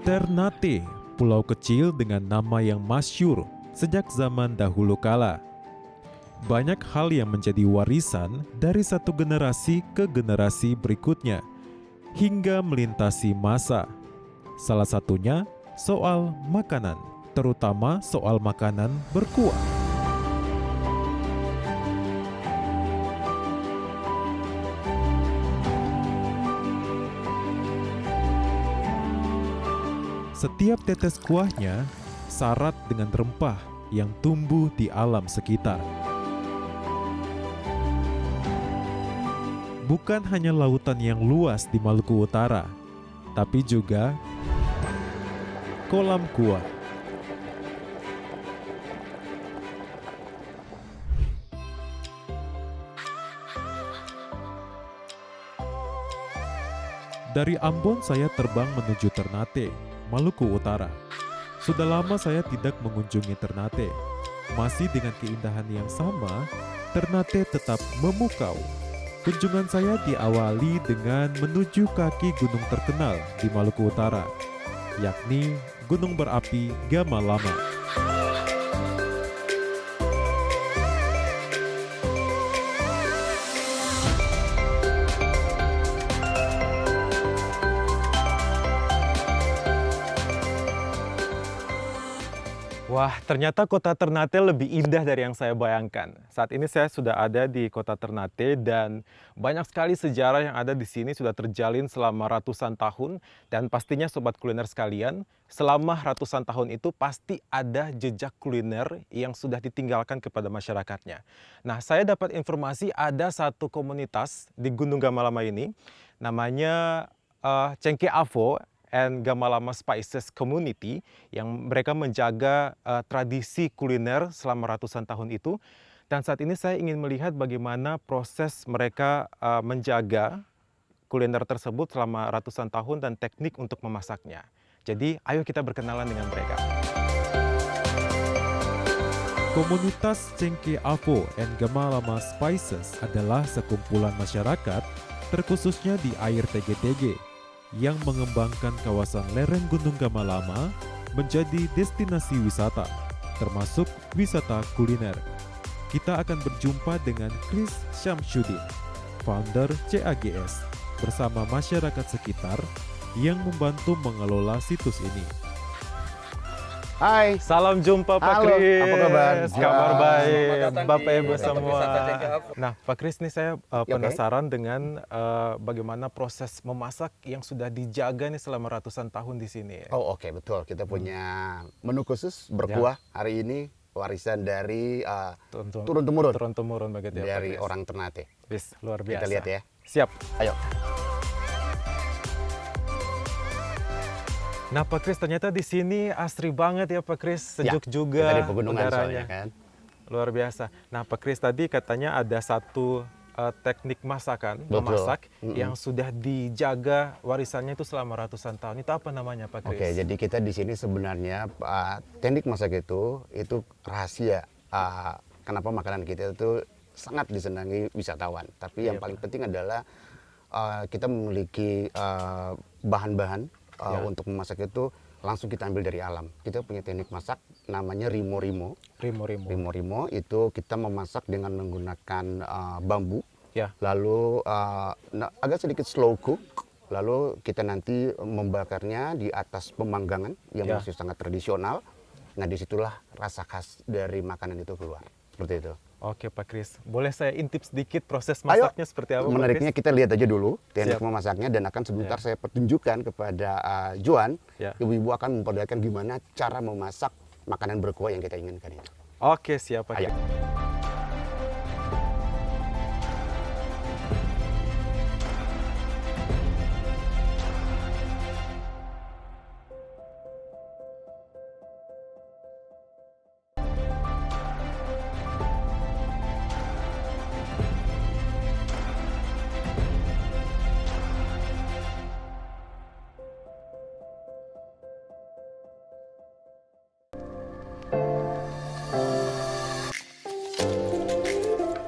Ternate, pulau kecil dengan nama yang masyhur sejak zaman dahulu kala. Banyak hal yang menjadi warisan dari satu generasi ke generasi berikutnya, hingga melintasi masa. Salah satunya soal makanan, terutama soal makanan berkuah. Setiap tetes kuahnya syarat dengan rempah yang tumbuh di alam sekitar. Bukan hanya lautan yang luas di Maluku Utara, tapi juga kolam kuah. Dari Ambon saya terbang menuju Ternate, Maluku Utara. Sudah lama saya tidak mengunjungi Ternate. Masih dengan keindahan yang sama, Ternate tetap memukau. Kunjungan saya diawali dengan menuju kaki gunung terkenal di Maluku Utara, yakni Gunung Berapi Gamalama. Wah, ternyata kota Ternate lebih indah dari yang saya bayangkan. Saat ini saya sudah ada di kota Ternate dan banyak sekali sejarah yang ada di sini sudah terjalin selama ratusan tahun. Dan pastinya sobat kuliner sekalian, selama ratusan tahun itu pasti ada jejak kuliner yang sudah ditinggalkan kepada masyarakatnya. Nah, saya dapat informasi ada satu komunitas di Gunung Gamalama ini, namanya Cengke Avo and Gamalama Spices Community, yang mereka menjaga tradisi kuliner selama ratusan tahun itu. Dan saat ini saya ingin melihat bagaimana proses mereka menjaga kuliner tersebut selama ratusan tahun dan teknik untuk memasaknya. Jadi ayo kita berkenalan dengan mereka. Komunitas Cengke Avo and Gamalama Spices adalah sekumpulan masyarakat, terkhususnya di air TGTG, yang mengembangkan kawasan lereng Gunung Gamalama menjadi destinasi wisata, termasuk wisata kuliner. Kita akan berjumpa dengan Chris Syamsuddin, founder CAGS, bersama masyarakat sekitar yang membantu mengelola situs ini. Hai, Salam jumpa Pak halo, Kris. apa kabar? Kabar Ya. baik, Bapak Ibu Wisata semua. Cengke Avo. Nah, Pak Kris, nih saya oke. penasaran dengan bagaimana proses memasak yang sudah dijaga nih selama ratusan tahun di sini. Oh oke, betul. Kita punya menu khusus berkuah hari ini, warisan dari turun-temurun Turun-temurun begitu ya, Pak dari Kris. orang Ternate. Bis, luar biasa. Kita lihat ya. Siap. Ayo. Nah, Pak Kris, ternyata di sini asri banget ya, Pak Kris. Sejuk Ya, juga kita di pegunungan udaranya. soalnya kan. Luar biasa. Nah, Pak Kris, tadi katanya ada satu teknik masakan, Betul. memasak yang sudah dijaga warisannya itu selama ratusan tahun. Itu apa namanya, Pak Kris? Oke, jadi kita di sini sebenarnya teknik masak itu rahasia. Kenapa makanan kita itu sangat disenangi wisatawan. Tapi yang paling penting adalah kita memiliki bahan-bahan untuk memasak itu langsung kita ambil dari alam. Kita punya teknik masak namanya rimo-rimo. Rimo-rimo. Rimo-rimo itu kita memasak dengan menggunakan bambu. Ya. Lalu agak sedikit slow cook. Lalu kita nanti membakarnya di atas pemanggangan yang Ya. masih sangat tradisional. Nah, disitulah rasa khas dari makanan itu keluar. Seperti itu. Oke, Pak Kris. Boleh saya intip sedikit proses Ayo, masaknya seperti apa, Pak menariknya Kris? kita lihat aja dulu teknik Siap. memasaknya dan akan sebentar saya pertunjukkan kepada Joan. Ya. Ibu-ibu akan memperlihatkan gimana cara memasak makanan berkuah yang kita inginkan itu. Oke, siap, Pak Ayo. Kris.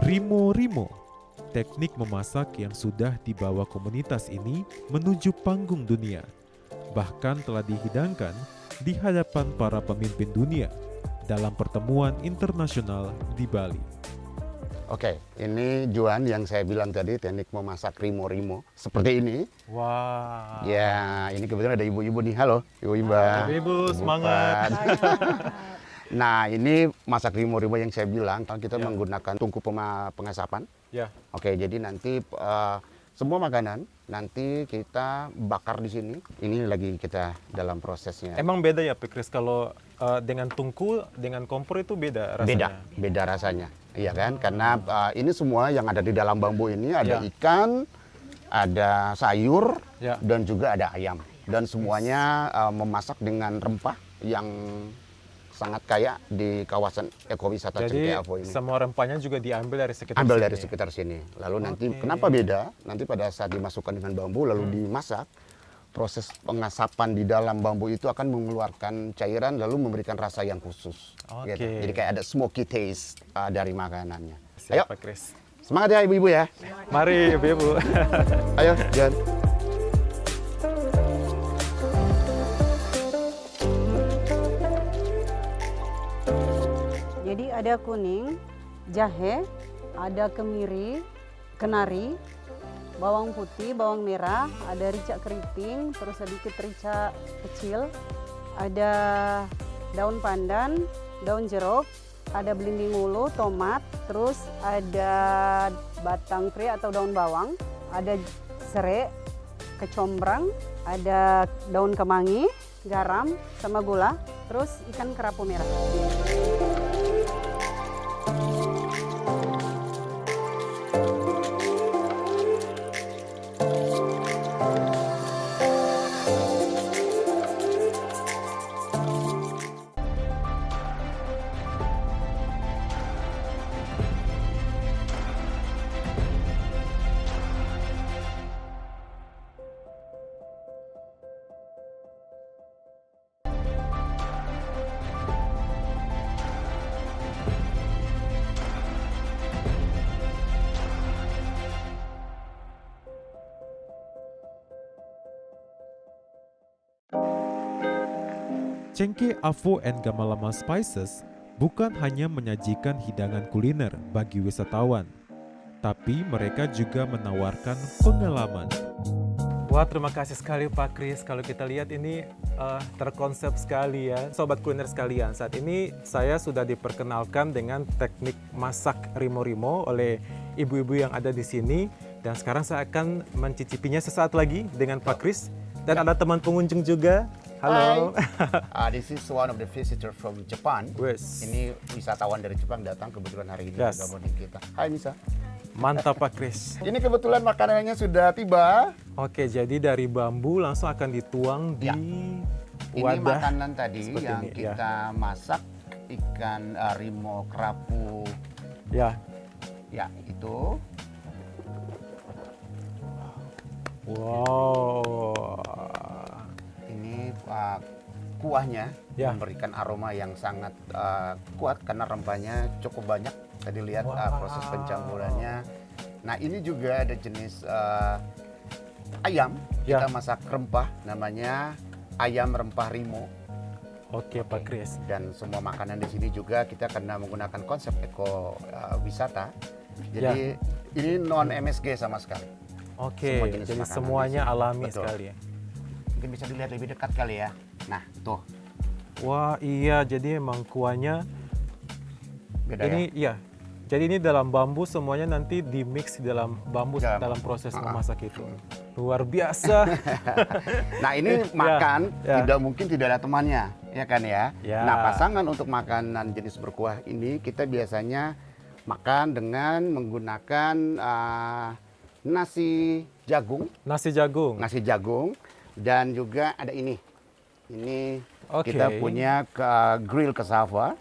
Rimo-rimo, teknik memasak yang sudah dibawa komunitas ini menuju panggung dunia. bahkan telah dihidangkan di hadapan para pemimpin dunia dalam pertemuan internasional di Bali. Oke, ini Juan yang saya bilang tadi, teknik memasak rimo-rimo. Seperti ini. Wah. Ya, ini kebetulan ada ibu-ibu nih. Halo, ibu-ibu. Ibu-ibu, semangat. Nah, ini masak rimo-rimo yang saya bilang, kalau kita menggunakan tungku pengasapan. Ya. Oke, jadi nanti semua makanan nanti kita bakar di sini. Ini lagi kita dalam prosesnya. Emang beda ya, Pak Kris, kalau dengan tungku, dengan kompor itu beda rasanya? Beda rasanya. Iya kan? Karena ini semua yang ada di dalam bambu ini ada ikan, ada sayur, dan juga ada ayam. Dan semuanya memasak dengan rempah yang sangat kaya di kawasan ekowisata Jadi Cengkeh Avo ini. semua rempahnya juga diambil dari sekitar Ambil sini? dari sekitar sini. Lalu nanti kenapa beda? Nanti pada saat dimasukkan dengan bambu lalu dimasak, proses pengasapan di dalam bambu itu akan mengeluarkan cairan lalu memberikan rasa yang khusus. Gitu. Jadi kayak ada smoky taste dari makanannya. Siap, Ayo, Pak Kris. semangat ya ibu-ibu ya. Mari, ibu-ibu. Ayo, Jan. Jadi ada kuning, jahe, ada kemiri, kenari, bawang putih, bawang merah, ada rica keriting, terus sedikit rica kecil, ada daun pandan, daun jeruk, ada belimbing ulu, tomat, terus ada batang peri atau daun bawang, ada serai, kecombrang, ada daun kemangi, garam, sama gula, terus ikan kerapu merah. Cengkeh Avo and Gamalama Spices bukan hanya menyajikan hidangan kuliner bagi wisatawan, tapi mereka juga menawarkan pengalaman. Wah, terima kasih sekali Pak Kris. Kalau kita lihat ini terkonsep sekali ya. Sobat kuliner sekalian, saat ini saya sudah diperkenalkan dengan teknik masak rimo-rimo oleh ibu-ibu yang ada di sini. Dan sekarang saya akan mencicipinya sesaat lagi dengan Pak Kris. Dan ada teman pengunjung juga. Halo. This is one of the visitor from Japan. Wes. Ini wisatawan dari Jepang datang kebetulan hari ini Yes. bergabung di kita. Hai Misa. Mantap Pak Kris. Ini kebetulan makanannya sudah tiba. Oke, jadi dari bambu langsung akan dituang di Ini wadah. makanan tadi seperti yang ini, kita masak, ikan rimo kerapu. Ya. Ya, itu. Wow. Ini kuahnya Ya. memberikan aroma yang sangat kuat karena rempahnya cukup banyak. Tadi lihat proses pencampurannya. Nah, ini juga ada jenis ayam. Ya. Kita masak rempah, namanya ayam rempah rimo. Oke Pak Kris. Dan semua makanan di sini juga kita karena menggunakan konsep wisata. Jadi ini non MSG sama sekali. Oke, Semua jenis jadi makanan semuanya di sini. alami Betul. sekali ya. Mungkin bisa dilihat lebih dekat kali ya. Nah, tuh. Wah iya, jadi emang kuahnya Beda ini ya? iya. Jadi ini dalam bambu semuanya nanti di mix di dalam bambu Dalam- dalam proses memasak itu. Luar biasa. Nah, ini makan ya. tidak mungkin tidak ada temannya, ya kan ya? Ya. Nah, pasangan untuk makanan jenis berkuah ini kita biasanya makan dengan menggunakan nasi jagung, Nasi jagung. dan juga ada ini. Ini Oke. kita punya grill cassava,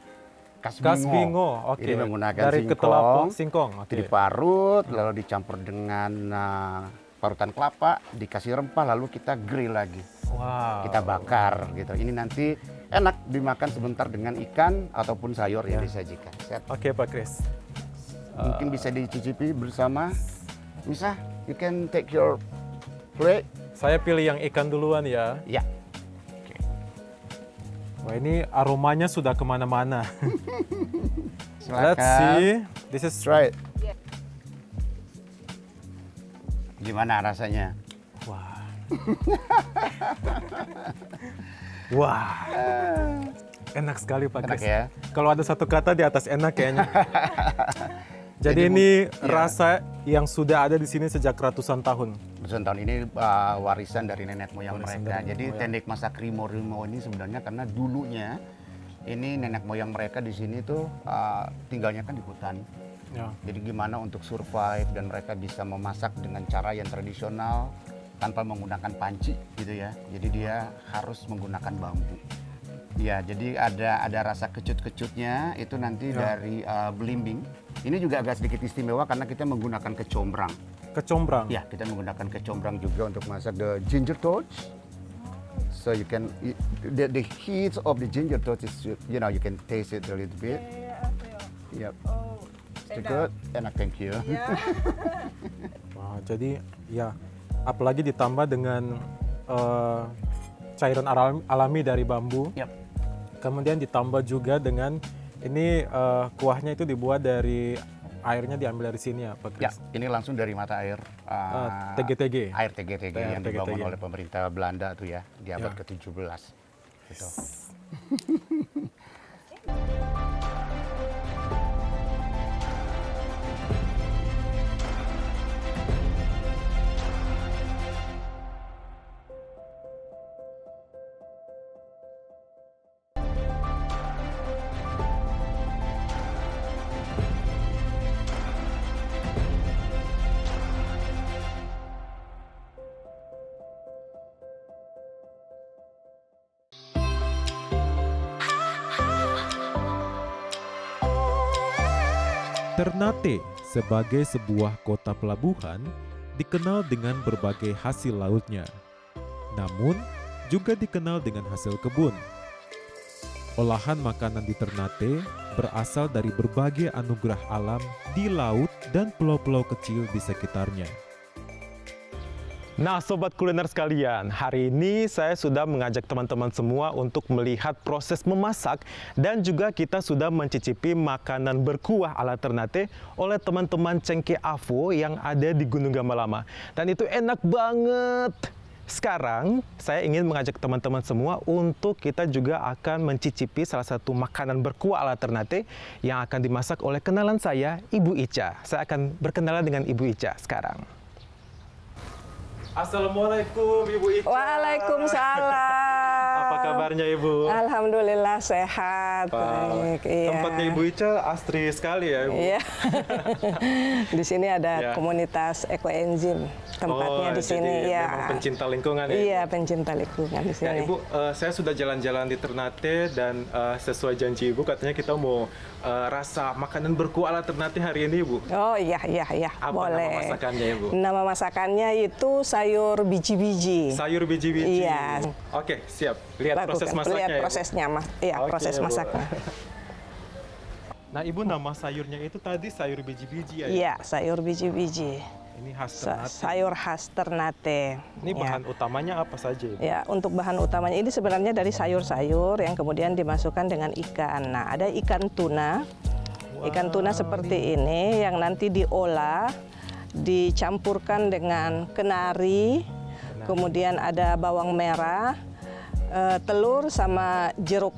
Kasbingo. Oke. Ini menggunakan dari singkong. Oke. Jadi diparut, lalu dicampur dengan parutan kelapa, dikasih rempah, lalu kita grill lagi. Wow. Kita bakar gitu. Ini nanti enak dimakan sebentar dengan ikan ataupun sayur yang disajikan. Set. Oke Pak Kris. Mungkin bisa dicicipi bersama. Misa, you can take your plate. Saya pilih yang ikan duluan ya. Ya, Wah, ini aromanya sudah kemana-mana. Silakan. Let's see. This is Try it. Gimana rasanya? Wah. Wah. Enak sekali Pak Enak Kris. ya? Kalau ada satu kata di atas enak kayaknya. Jadi Jadi ini ya. rasa yang sudah ada di sini sejak ratusan tahun. Ratusan tahun ini warisan dari nenek moyang Warisan mereka. dari nenek Jadi moyang. teknik masak rimo-rimo ini sebenarnya karena dulunya ini nenek moyang mereka di sini tuh tinggalnya kan di hutan. Ya. Jadi gimana untuk survive dan mereka bisa memasak dengan cara yang tradisional tanpa menggunakan panci gitu ya. Jadi dia harus menggunakan bambu. Ya, jadi ada rasa kecut-kecutnya itu nanti Ya. dari belimbing. Ini juga agak sedikit istimewa karena kita menggunakan kecombrang. Kecombrang. Ya, kita menggunakan kecombrang juga untuk masak the ginger torch. So you can the heat of the ginger torch is you can taste it a little bit. Yep. It's good. Enak, thank you. Wah, jadi ya apalagi ditambah dengan cairan alami dari bambu. Yep. Kemudian ditambah juga dengan ini kuahnya itu dibuat dari airnya diambil dari sini ya Pak Ya, Kris? ini langsung dari mata air TGTG. air TGTG yang dibangun TGTG. oleh pemerintah Belanda tuh ya di abad Ya. ke-17. Gitu. Ternate sebagai sebuah kota pelabuhan dikenal dengan berbagai hasil lautnya. Namun, juga dikenal dengan hasil kebun. Olahan makanan di Ternate berasal dari berbagai anugerah alam di laut dan pulau-pulau kecil di sekitarnya. Nah, sobat kuliner sekalian, hari ini saya sudah mengajak teman-teman semua untuk melihat proses memasak dan juga kita sudah mencicipi makanan berkuah ala Ternate oleh teman-teman Cengke Avo yang ada di Gunung Gamalama. Dan itu enak banget. Sekarang saya ingin mengajak teman-teman semua untuk kita juga akan mencicipi salah satu makanan berkuah ala Ternate yang akan dimasak oleh kenalan saya, Ibu Ica. Saya akan berkenalan dengan Ibu Ica sekarang. Assalamualaikum Ibu Ica. Waalaikumsalam. Apa kabarnya Ibu? Alhamdulillah sehat. Baik, iya. Tempatnya Ibu Ica asri sekali ya Ibu. Iya. Di sini ada Ya. komunitas ekoenzim. Tempatnya di sini jadi ya. memang pencinta lingkungan ya. Iya, pencinta lingkungan di Ya sini. Ibu, saya sudah jalan-jalan di Ternate dan sesuai janji Ibu katanya kita mau rasa makanan berkuah ala Ternate hari ini Ibu. Oh iya, Apa boleh. nama masakannya Ibu? Nama masakannya itu sayur biji-biji. Sayur biji-biji. Iya. Oke, siap. Lihat Lakukan. proses masaknya Lihat ya, Bu. prosesnya, Mas. Iya, Oke, proses Bu. masaknya. Nah Ibu, nama sayurnya itu tadi sayur biji-biji ya? Iya, sayur biji-biji. Ini khas Ternate. Sayur khas Ternate. Ini Ya. bahan utamanya apa saja Ibu? Ya, untuk bahan utamanya ini sebenarnya dari sayur-sayur yang kemudian dimasukkan dengan ikan. Nah, ada ikan tuna. Ikan tuna seperti ini yang nanti diolah, dicampurkan dengan kenari, kemudian ada bawang merah, telur sama jeruk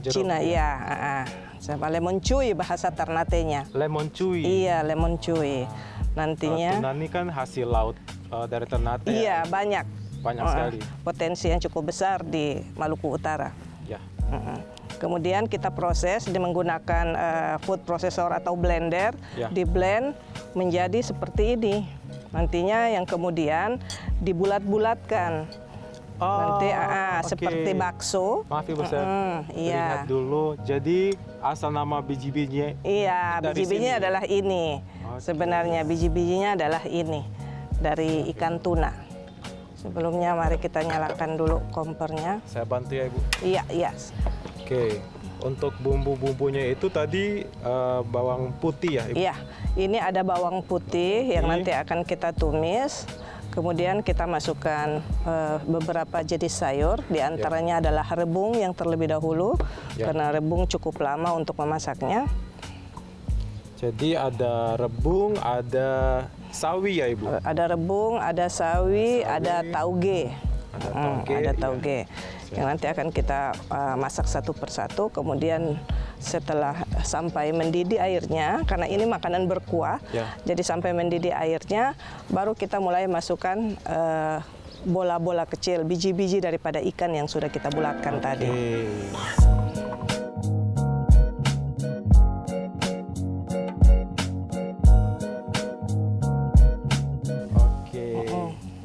Cina, ya, sama lemon cuy bahasa Ternate-nya. Lemon cuy. Iya, lemon cuy. Nantinya. Tuna ini kan hasil laut dari Ternate. Iya, ya? banyak. Banyak sekali. Potensi yang cukup besar di Maluku Utara. Ya. Kemudian kita proses dengan menggunakan food processor atau blender, Ya. di blend menjadi seperti ini. Nantinya yang kemudian dibulat-bulatkan. Nanti oke. seperti bakso. Maaf Ibu, saya Iya. lihat dulu. Jadi asal nama biji-bijinya Iya, dari biji-bijinya sini? adalah ini. Oke. Sebenarnya biji-bijinya adalah ini dari ikan tuna. Sebelumnya mari kita nyalakan dulu kompornya. Saya bantu ya Ibu. Iya, iya. Oke. Untuk bumbu-bumbunya itu tadi bawang putih ya Ibu? Iya, ini ada bawang putih yang Oke. nanti akan kita tumis. Kemudian kita masukkan beberapa jenis sayur, diantaranya adalah rebung yang terlebih dahulu, karena rebung cukup lama untuk memasaknya. Jadi ada rebung, ada sawi ya Ibu? Ada rebung, ada sawi, ada tauge. Ada tauge, Ada ya. tauge. Yang nanti akan kita masak satu persatu, kemudian setelah sampai mendidih airnya, karena ini makanan berkuah, jadi sampai mendidih airnya, baru kita mulai masukkan bola-bola kecil, biji-biji daripada ikan yang sudah kita bulatkan tadi.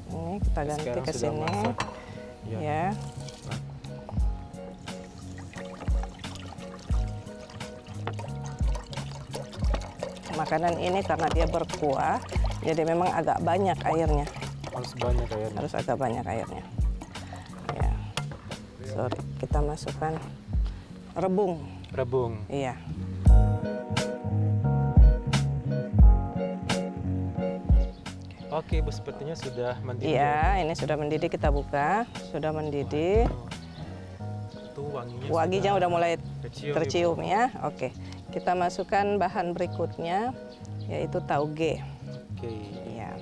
Ini kita ganti ke sini. Ya. Makanan ini karena dia berkuah, jadi memang agak banyak airnya. Harus banyak airnya. Harus agak banyak airnya. Ya. Sorry, kita masukkan rebung. Rebung. Iya. Oke Ibu, sepertinya sudah mendidih. Iya, ini sudah mendidih, kita buka. Sudah mendidih. Tuh wanginya. Wanginya udah mulai tercium, tercium ya. Oke. Kita masukkan bahan berikutnya, yaitu tauge. Oke. Ya.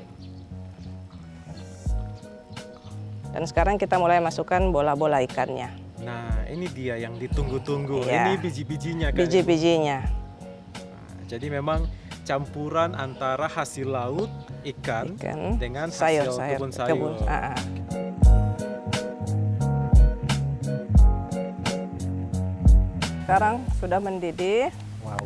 Dan sekarang kita mulai masukkan bola-bola ikannya. Nah, ini dia yang ditunggu-tunggu. Iya. Ini biji-bijinya kan? Biji-bijinya. Nah, jadi memang campuran antara hasil laut ikan dengan hasil kebun sayur. Sekarang sudah mendidih. Wow.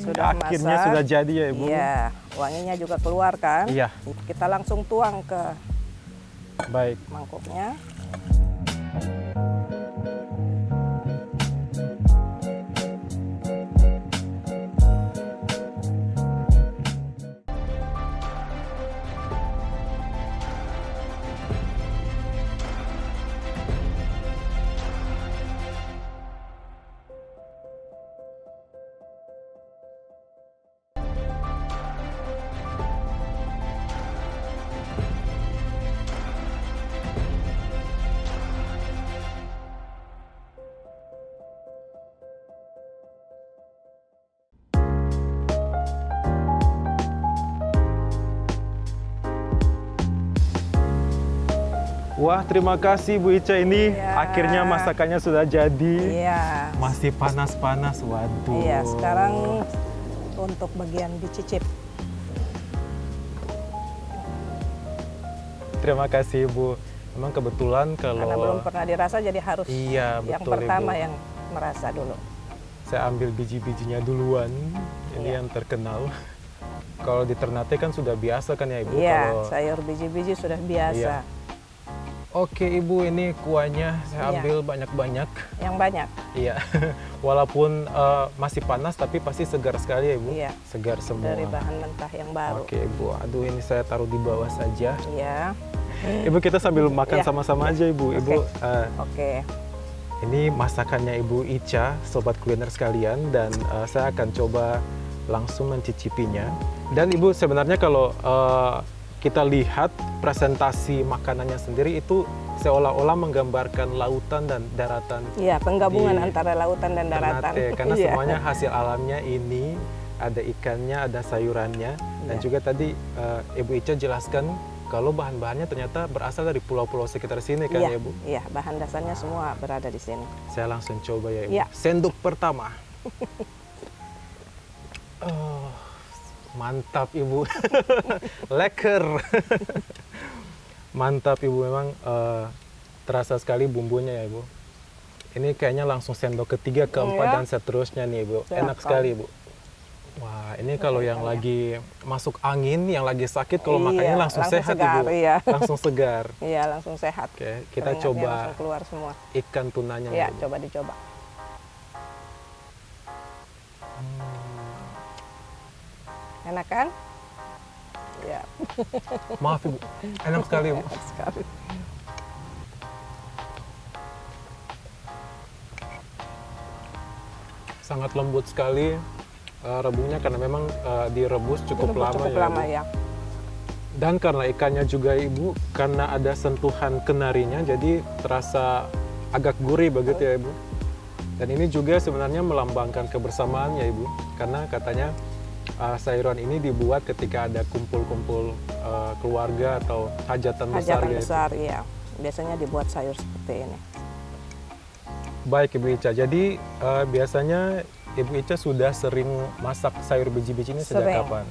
Sudah akhirnya masak. sudah jadi ya Ibu? Iya, wanginya juga keluar kan? Iya. Kita langsung tuang ke Baik. mangkuknya. Wah, terima kasih Bu Ica, ini Iya. akhirnya masakannya sudah jadi. Iya. Masih panas-panas, waduh. Iya, sekarang untuk bagian dicicip. Terima kasih Ibu. Memang kebetulan kalau Karena belum pernah dirasa, jadi harus Iya, yang betul, pertama Ibu. yang merasa dulu. Saya ambil biji-bijinya duluan. Ini Iya. yang terkenal. Kalau di Ternate kan sudah biasa kan ya Ibu? Iya, Kalau... sayur biji-biji sudah biasa. Iya. Oke Ibu, ini kuahnya saya Iya. ambil banyak-banyak. Yang banyak. Iya, walaupun masih panas tapi pasti segar sekali ya Ibu. Iya. Segar semua. Dari bahan mentah yang baru. Oke Ibu, aduh ini saya taruh di bawah saja. Iya. Ibu kita sambil makan Iya. sama-sama aja Ibu. Oke. Ibu, Oke. ini masakannya Ibu Ica, sobat kuliner sekalian, dan saya akan coba langsung mencicipinya. Dan Ibu sebenarnya kalau kita lihat presentasi makanannya sendiri itu seolah-olah menggambarkan lautan dan daratan. Iya, penggabungan Di antara lautan dan daratan. Ternate, karena Iya. semuanya hasil alamnya ini, ada ikannya, ada sayurannya, dan Iya. juga tadi Ibu Ica jelaskan kalau bahan-bahannya ternyata berasal dari pulau-pulau sekitar sini kan Iya, ya Bu? iya, bahan dasarnya semua berada di sini. Saya langsung coba ya Ibu. Iya. Sendok pertama. Oh, mantap Ibu. Leker. Mantap Ibu, memang terasa sekali bumbunya ya Ibu. Ini kayaknya langsung sendok ketiga, keempat, Iya. dan seterusnya nih Ibu. Enak Silakan. sekali Ibu. Wah, ini kalau yang lagi masuk angin, yang lagi sakit, kalau Iya, makannya langsung sehat segar, Ibu. iya. Langsung segar. Iya, langsung sehat. Oke, kita Keringatnya coba langsung keluar semua. ikan tunanya Iya, Ibu. coba dicoba. Enak kan? Iya. Maaf Ibu, enak sekali Ibu. Enak sekali. Sangat lembut sekali rebungnya karena memang direbus cukup lama Cukup ya. lama Bu. ya. Dan karena ikannya juga Ibu, karena ada sentuhan kenarinya, jadi terasa agak gurih begitu ya Ibu. Dan ini juga sebenarnya melambangkan kebersamaan ya Ibu, karena katanya sayuran ini dibuat ketika ada kumpul-kumpul keluarga atau hajatan besar. Hajatan gitu. besar, iya. Biasanya dibuat sayur seperti ini. Baik Ibu Ica, jadi biasanya Ibu Ica sudah sering masak sayur biji-biji ini sejak Sering. kapan?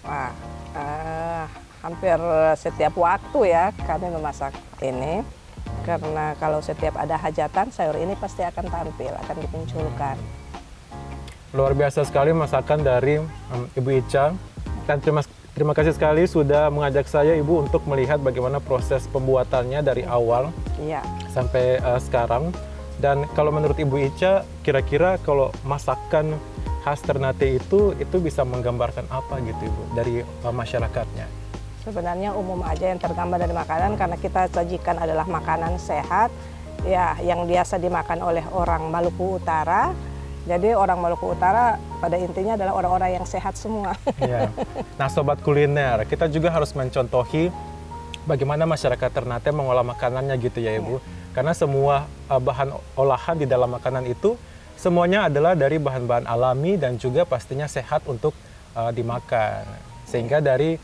Wah, hampir setiap waktu ya kami memasak ini. Karena kalau setiap ada hajatan, sayur ini pasti akan tampil, akan dimunculkan. Luar biasa sekali masakan dari Ibu Ica. Dan terima kasih sekali sudah mengajak saya Ibu untuk melihat bagaimana proses pembuatannya dari awal Iya. sampai sekarang. Dan kalau menurut Ibu Ica, kira-kira kalau masakan khas Ternate itu bisa menggambarkan apa gitu Ibu dari masyarakatnya? Sebenarnya umum aja yang tergambar dari makanan karena kita sajikan adalah makanan sehat ya yang biasa dimakan oleh orang Maluku Utara. Jadi orang Maluku Utara pada intinya adalah orang-orang yang sehat semua. Ya. Nah Sobat Kuliner, kita juga harus mencontohi bagaimana masyarakat Ternate mengolah makanannya gitu ya Ibu. Karena semua bahan olahan di dalam makanan itu semuanya adalah dari bahan-bahan alami dan juga pastinya sehat untuk dimakan. Sehingga dari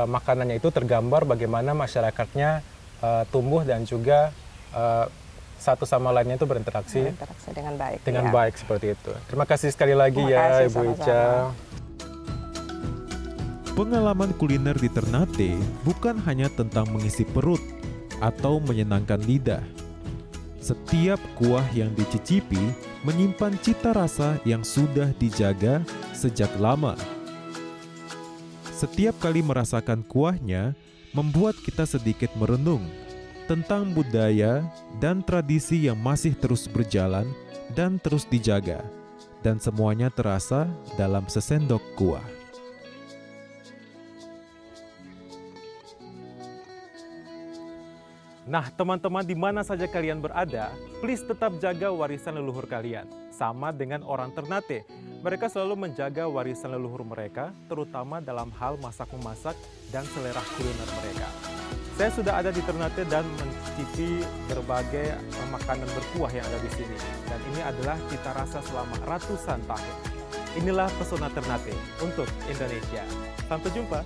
makanannya itu tergambar bagaimana masyarakatnya tumbuh dan juga satu sama lainnya itu berinteraksi dengan baik. dengan ya. baik seperti itu. Terima kasih sekali lagi Terima ya kasih, Ibu sama-sama. Ica. Pengalaman kuliner di Ternate bukan hanya tentang mengisi perut atau menyenangkan lidah. Setiap kuah yang dicicipi menyimpan cita rasa yang sudah dijaga sejak lama. Setiap kali merasakan kuahnya, membuat kita sedikit merenung tentang budaya dan tradisi yang masih terus berjalan dan terus dijaga, dan semuanya terasa dalam sesendok kuah. Nah, teman-teman di mana saja kalian berada, please tetap jaga warisan leluhur kalian. Sama dengan orang Ternate, mereka selalu menjaga warisan leluhur mereka, terutama dalam hal masak-memasak dan selera kuliner mereka. Saya sudah ada di Ternate dan mencicipi berbagai makanan berkuah yang ada di sini. Dan ini adalah cita rasa selama ratusan tahun. Inilah pesona Ternate untuk Indonesia. Sampai jumpa.